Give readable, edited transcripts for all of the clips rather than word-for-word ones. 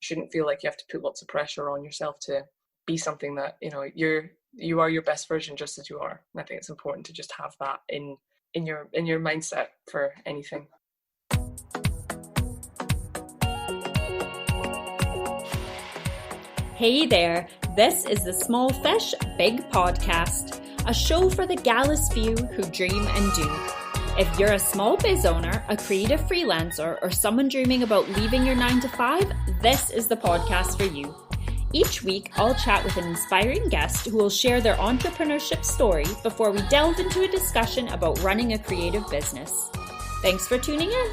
shouldn't feel like you have to put lots of pressure on yourself to be something that, you are your best version just as you are. And I think it's important to just have that in your mindset for anything. Hey there, this is the Small Fish, Big Podcast, a show for the gallus few who dream and do. If you're a small biz owner, a creative freelancer, or someone dreaming about leaving your 9-to-5, this is the podcast for you. Each week, I'll chat with an inspiring guest who will share their entrepreneurship story before we delve into a discussion about running a creative business. Thanks for tuning in.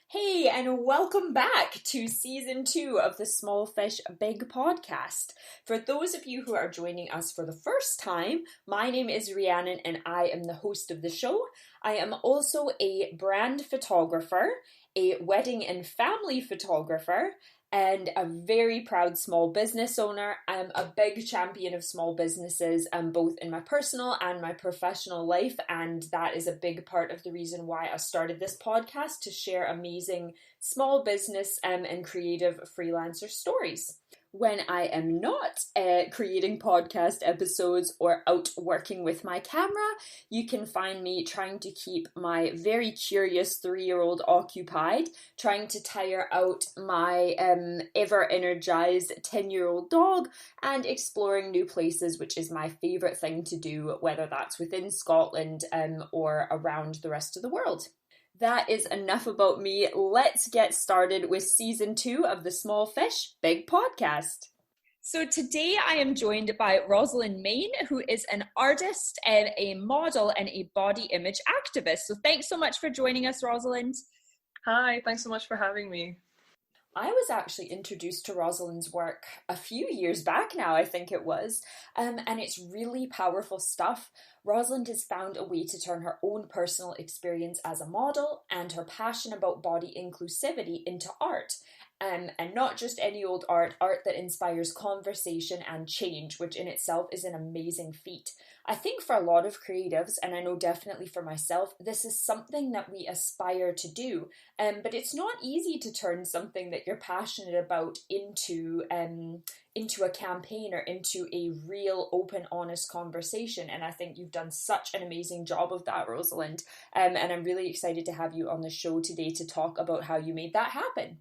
Hey, and welcome back to season 2 of the Small Fish Big Podcast. For those of you who are joining us for the first time, my name is Rhiannon and I am the host of the show. I am also a brand photographer, a wedding and family photographer, and a very proud small business owner. I'm a big champion of small businesses, both in my personal and my professional life, and that is a big part of the reason why I started this podcast, to share amazing small business and creative freelancer stories. When I am not creating podcast episodes or out working with my camera, you can find me trying to keep my very curious 3-year-old occupied, trying to tire out my ever-energized 10-year-old dog, and exploring new places, which is my favourite thing to do, whether that's within Scotland or around the rest of the world. That is enough about me. Let's get started with season 2 of the Small Fish, Big Podcast. So today I am joined by Rosalind Main, who is an artist and a model and a body image activist. So thanks so much for joining us, Rosalind. Hi, thanks so much for having me. I was actually introduced to Rosalind's work a few years back now, I think it was, and it's really powerful stuff. Rosalind has found a way to turn her own personal experience as a model and her passion about body inclusivity into art. And not just any old art that inspires conversation and change, which in itself is an amazing feat. I think for a lot of creatives, and I know definitely for myself, this is something that we aspire to do. But it's not easy to turn something that you're passionate about into a campaign or into a real, open, honest conversation. And I think you've done such an amazing job of that, Rosalind. And I'm really excited to have you on the show today to talk about how you made that happen.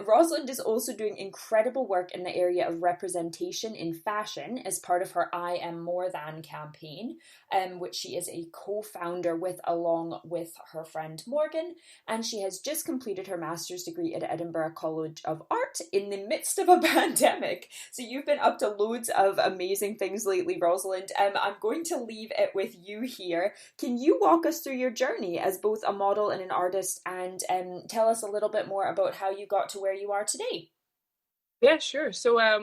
Rosalind is also doing incredible work in the area of representation in fashion as part of her I Am More Than campaign, which she is a co-founder with, along with her friend Morgan. And she has just completed her master's degree at Edinburgh College of Art in the midst of a pandemic. So you've been up to loads of amazing things lately, Rosalind. I'm going to leave it with you here. Can you walk us through your journey as both a model and an artist, and tell us a little bit more about how you got to where you are today? Yeah, sure. So I've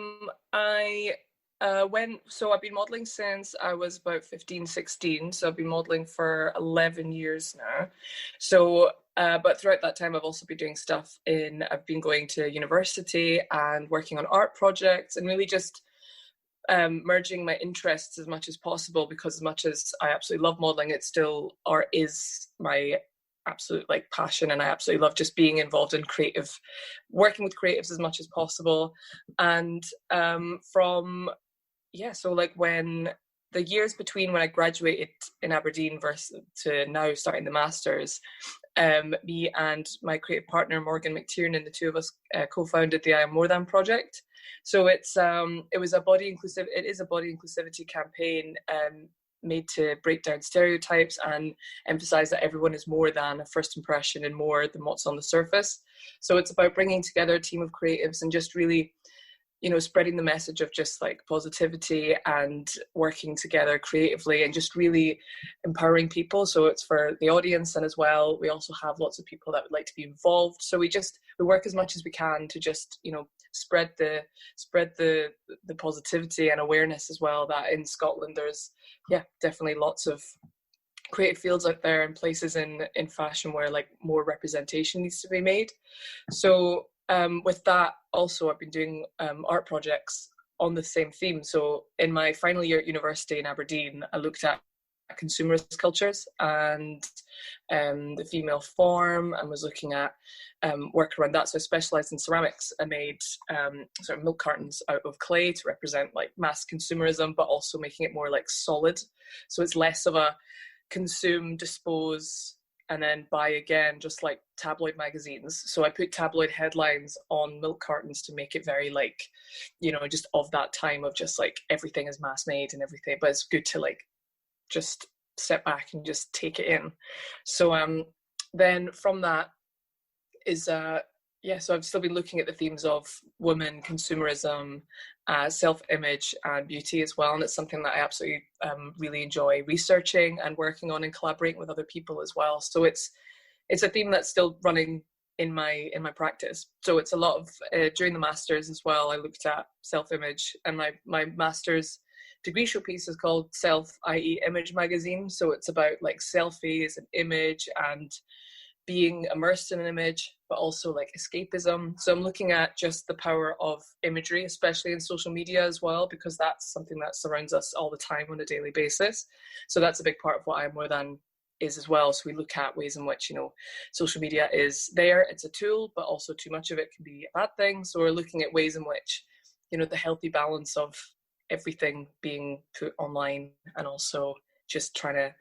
been modelling since I was about 15, 16. So I've been modelling for 11 years now. So, but throughout that time, I've also been doing stuff I've been going to university and working on art projects, and really just merging my interests as much as possible, because as much as I absolutely love modelling, art is my absolute passion, and I absolutely love just being involved in working with creatives as much as possible. And when the years between when I graduated in Aberdeen versus to now starting the masters, me and my creative partner Morgan McTiernan, the two of us co-founded the I Am More Than project. So it is a body inclusivity campaign made to break down stereotypes and emphasize that everyone is more than a first impression and more than what's on the surface. So it's about bringing together a team of creatives and just really, spreading the message of just positivity and working together creatively and just really empowering people. So it's for the audience, and as well, we also have lots of people that would like to be involved. So we work as much as we can to just, spread the positivity and awareness as well, that in Scotland there's definitely lots of creative fields out there and places in fashion where more representation needs to be made. So with that, also I've been doing art projects on the same theme. So in my final year at university in Aberdeen, I looked at consumerist cultures and the female form, and was looking at work around that. So I specialised in ceramics. I made sort of milk cartons out of clay to represent like mass consumerism, but also making it more like solid. So it's less of a consume, dispose, and then buy again, just like tabloid magazines. So I put tabloid headlines on milk cartons to make it very like, you know, just of that time of just like everything is mass made and everything, but it's good to like just step back and just take it in. So then from that is so I've still been looking at the themes of women, consumerism, self-image and beauty as well, and it's something that I absolutely really enjoy researching and working on and collaborating with other people as well. So it's a theme that's still running in my practice. So it's a lot of during the masters as well, I looked at self-image, and my master's degree showpiece is called Self, i.e. Image Magazine. So it's about like selfies and image and being immersed in an image, but also like escapism. So I'm looking at just the power of imagery, especially in social media as well, because that's something that surrounds us all the time on a daily basis. So that's a big part of what I Am More Than is as well. So we look at ways in which, you know, social media is there, it's a tool, but also too much of it can be a bad thing. So we're looking at ways in which, you know, the healthy balance of everything being put online and also just trying to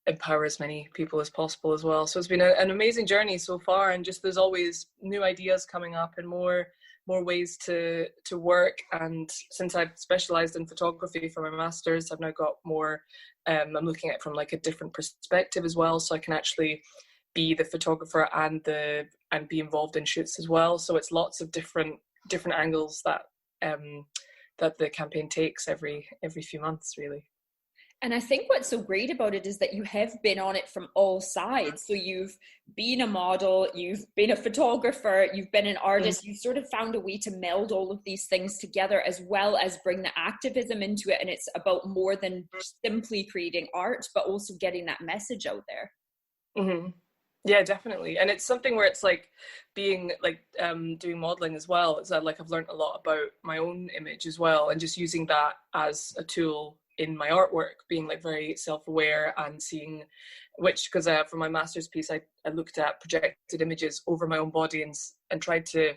empower as many people as possible as well. So it's been an amazing journey so far, and just there's always new ideas coming up and more ways to work. And since I've specialized in photography for my masters, I've now got more I'm looking at it from like a different perspective as well, so I can actually be the photographer and be involved in shoots as well. So it's lots of different angles that that the campaign takes every few months, really. And I think what's so great about it is that you have been on it from all sides. So you've been a model, you've been a photographer, you've been an artist, you've sort of found a way to meld all of these things together, as well as bring the activism into it. And it's about more than simply creating art, but also getting that message out there. Mm-hmm. Yeah, definitely. And it's something where it's like being like doing modeling as well. It's like I've learned a lot about my own image as well, and just using that as a tool in my artwork, being like very self-aware and seeing which, because for my master's piece I looked at projected images over my own body and tried to,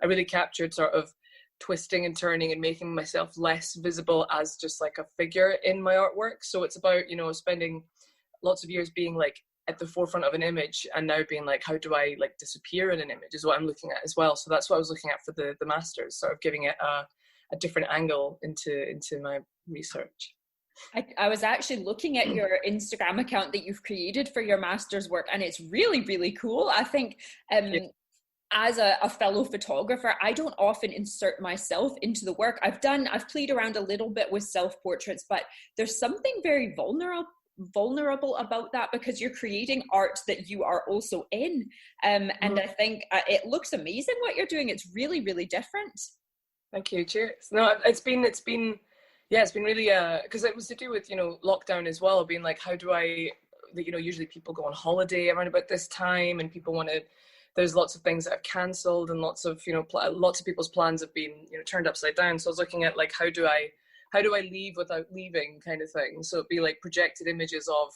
I really captured sort of twisting and turning and making myself less visible as just like a figure in my artwork. So it's about, you know, spending lots of years being like at the forefront of an image, and now being like, how do I like disappear in an image is what I'm looking at as well. So that's what I was looking at for the masters, sort of giving it a different angle into my research. I was actually looking at your Instagram account that you've created for your master's work, and it's really, really cool. I think as a fellow photographer, I don't often insert myself into the work. I've played around a little bit with self-portraits, but there's something very vulnerable about that, because you're creating art that you are also in. And I think it looks amazing what you're doing. It's really, really different. Thank you. Cheers. No, it's been yeah, it's been really because it was to do with, you know, lockdown as well, being like, how do I, you know, usually people go on holiday around about this time, and people want to, there's lots of things that have cancelled, and lots of, you know, lots of people's plans have been, you know, turned upside down. So I was looking at like, how do I leave without leaving, kind of thing. So it'd be like projected images of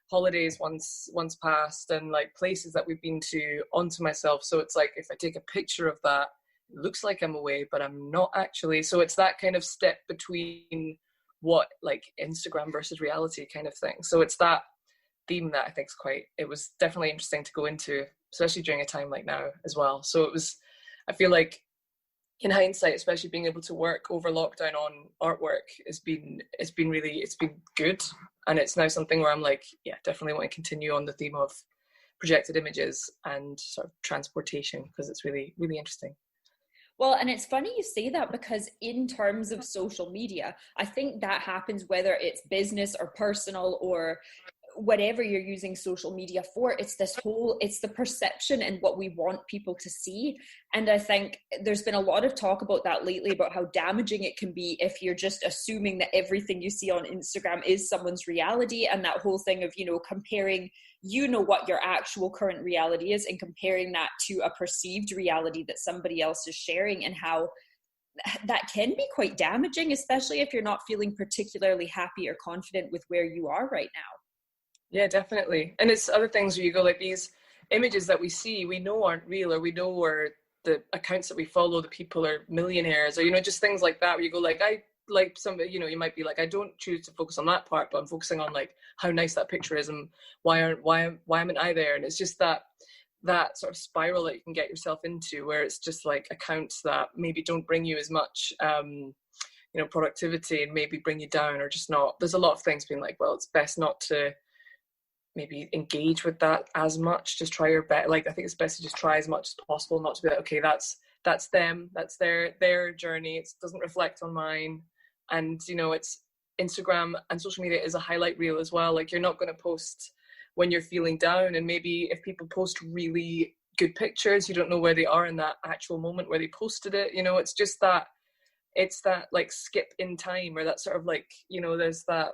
holidays once past, and like places that we've been to onto myself. So it's like, if I take a picture of that, it looks like I'm away, but I'm not actually. So it's that kind of step between what like Instagram versus reality kind of thing. So it's that theme that I think is it was definitely interesting to go into, especially during a time like now as well. So it was, I feel like in hindsight, especially being able to work over lockdown on artwork it's been good. And it's now something where I'm like, yeah, definitely want to continue on the theme of projected images and sort of transportation, because it's really, really interesting. Well, and it's funny you say that, because in terms of social media, I think that happens whether it's business or personal or whatever you're using social media for. It's the perception and what we want people to see. And I think there's been a lot of talk about that lately, about how damaging it can be if you're just assuming that everything you see on Instagram is someone's reality, and that whole thing of, you know, comparing, you know, what your actual current reality is, and comparing that to a perceived reality that somebody else is sharing, and how that can be quite damaging, especially if you're not feeling particularly happy or confident with where you are right now. Yeah, definitely. And it's other things where you go like, these images that we see, we know aren't real, or we know are the accounts that we follow, the people are millionaires, or, just things like that, where you go like, I like somebody, you might be like, I don't choose to focus on that part, but I'm focusing on like how nice that picture is, and why am I there? And it's just that sort of spiral that you can get yourself into, where it's just like accounts that maybe don't bring you as much productivity, and maybe bring you down, or just not. There's a lot of things being like, well, it's best not to maybe engage with that as much. Just try your best. Like, I think it's best to just try as much as possible, not to be like, okay, that's them, that's their journey, it doesn't reflect on mine. And it's Instagram and social media is a highlight reel as well. Like, you're not going to post when you're feeling down, and maybe if people post really good pictures, you don't know where they are in that actual moment where they posted it. It's just that, it's that like skip in time, or that sort of like, there's that,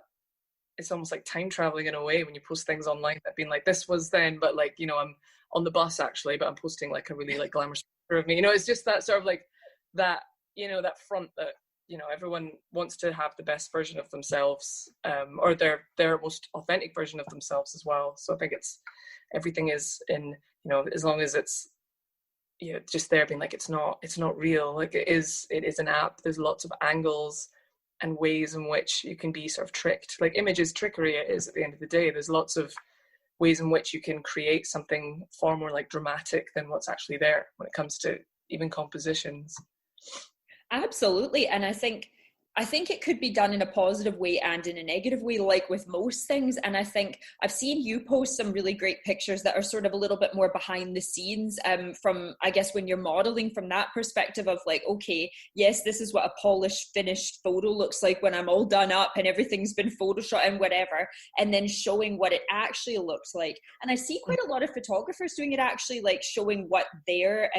it's almost like time traveling in a way when you post things online that being like, this was then, but like, I'm on the bus actually, but I'm posting like a really like glamorous picture of me. It's just that sort of like that, that front that, everyone wants to have the best version of themselves, or their most authentic version of themselves as well. So I think everything is in, as long as it's, just there being like, it's not real. Like, it is an app. There's lots of angles and ways in which you can be sort of tricked. Like, image is trickery, it is, at the end of the day. There's lots of ways in which you can create something far more like dramatic than what's actually there when it comes to even compositions. Absolutely. And I think it could be done in a positive way and in a negative way, like with most things. And I think I've seen you post some really great pictures that are sort of a little bit more behind the scenes, from, I guess, when you're modeling from that perspective of like, okay, yes, this is what a polished, finished photo looks like when I'm all done up and everything's been photoshopped and whatever, and then showing what it actually looks like. And I see quite a lot of photographers doing it, actually, like showing what their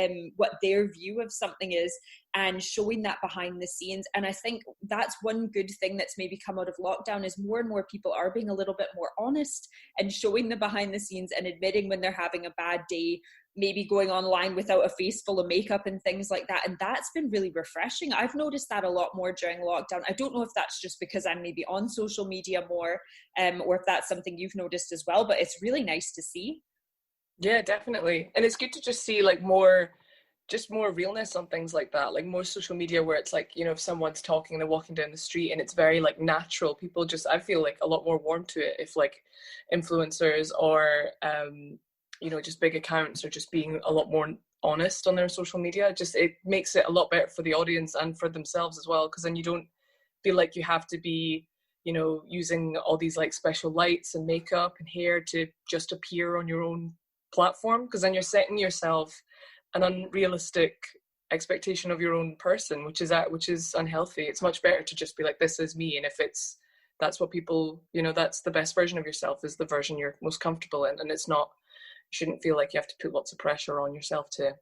view of something is, and showing that behind the scenes. And I think that's one good thing that's maybe come out of lockdown, is more and more people are being a little bit more honest and showing the behind the scenes and admitting when they're having a bad day, maybe going online without a face full of makeup and things like that. And that's been really refreshing. I've noticed that a lot more during lockdown. I don't know if that's just because I'm maybe on social media more, or if that's something you've noticed as well, but it's really nice to see. Yeah, definitely. And it's good to just see like more realness on things like that, like more social media, where it's like, if someone's talking, they're walking down the street and it's very like natural, people just, I feel like a lot more warm to it if like influencers or just big accounts are just being a lot more honest on their social media. Just, it makes it a lot better for the audience and for themselves as well, because then you don't feel like you have to be using all these like special lights and makeup and hair to just appear on your own platform, because then you're setting yourself an unrealistic expectation of your own person, which is unhealthy. It's much better to just be like, this is me, and if that's what people, that's the best version of yourself, is the version you're most comfortable in. And it's not, you shouldn't feel like you have to put lots of pressure on yourself to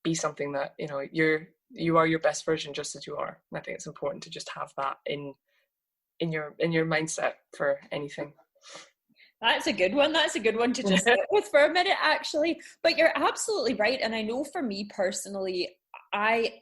be something that, you are your best version just as you are. And I think it's important to just have that in your mindset for anything. That's a good one. That's a good one to just sit with for a minute, actually. But you're absolutely right. And I know for me personally, I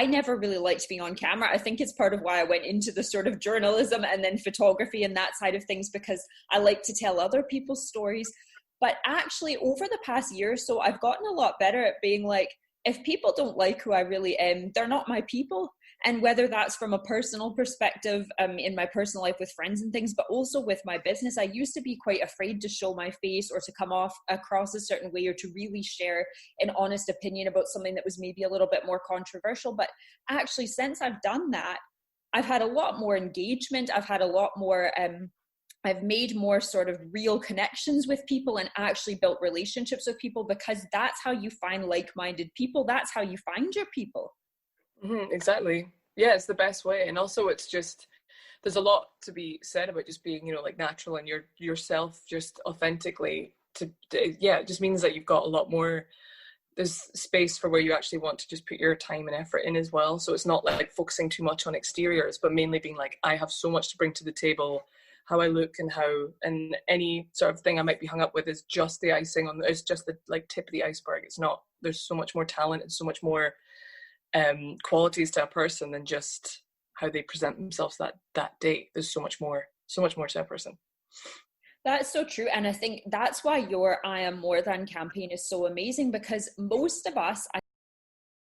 never really liked being on camera. I think it's part of why I went into the sort of journalism and then photography and that side of things, because I like to tell other people's stories. But actually, over the past year or so, I've gotten a lot better at being like, if people don't like who I really am, they're not my people. And whether that's from a personal perspective, in my personal life with friends and things, but also with my business, I used to be quite afraid to show my face or to come across a certain way, or to really share an honest opinion about something that was maybe a little bit more controversial. But actually, since I've done that, I've had a lot more engagement. I've had a lot more, I've made more sort of real connections with people and actually built relationships with people, because that's how you find like-minded people. That's how you find your people. Mm-hmm, exactly. Yeah, it's the best way. And also, it's just, there's a lot to be said about just being, like natural and yourself, just authentically. Yeah, it just means that you've got a lot more, there's space for where you actually want to just put your time and effort in as well. So it's not like focusing too much on exteriors, but mainly being like, I have so much to bring to the table. How I look and any sort of thing I might be hung up with is just the icing on, it's just the like tip of the iceberg. It's not, there's so much more talent and so much more qualities to a person than just how they present themselves that day. There's so much more to a person. That's so true. And I think that's why your I Am More Than campaign is so amazing, because most of us,